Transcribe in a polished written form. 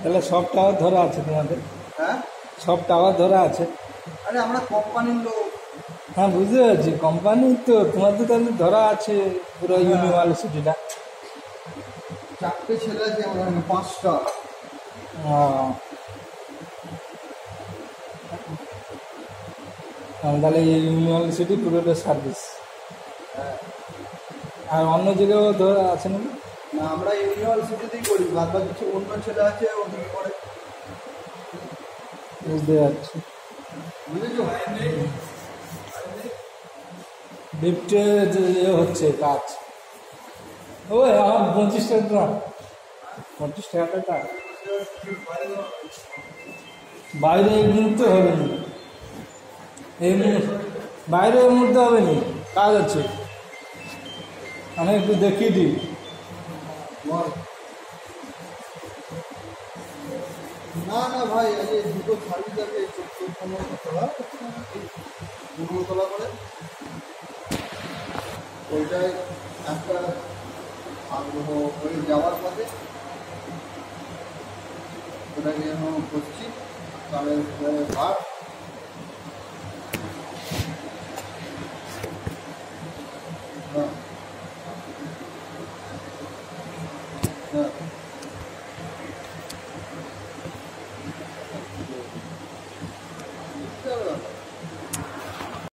তাহলে সব টাওয়ার ধরা আছে তোমাদের? হ্যাঁ, সব টাওয়ার ধরা আছে? আরে আমরা কোম্পানির লোক। হ্যাঁ, বুঝতে পারছি, কোম্পানি তো তোমাদের তাহলে ধরা আছে পুরো হ্যাঁ। ইউনিভার্সিটিটা। 4টে ছেলে আছে আমার, 5টা। তাহলে এই ইউনিভার্সিটি পুরোটা সার্ভিস। হ্যাঁ, আর অন্য জায়গায়ও ধরা আছে না? না আমরা ইউনিভার্সিটিতেই করি, বাদ বাকি কিছু অন্য ছেলে আছে ওদিকে করে। বুঝতে পারছি। বুঝেছো? লিফটে যে হচ্ছে কাজ, ওই আমার 25 টাকা, 25 টাকাটা বাইরে এই মুহূর্তে হবে না, এই বাইরে এই মুহূর্তে হবে না, কাজ আছে। আমি একটু দেখিয়ে দিই। না না ভাই, এই দুটো সার্ভিস আছে, 14-15 তলা, 15 তলা করে। ওইটাই একটা আগ্রহ হয়ে যাওয়ার পথে ওটাকে এখন করছি। তাহলে ভাত হ্যাঁ হ্যাঁ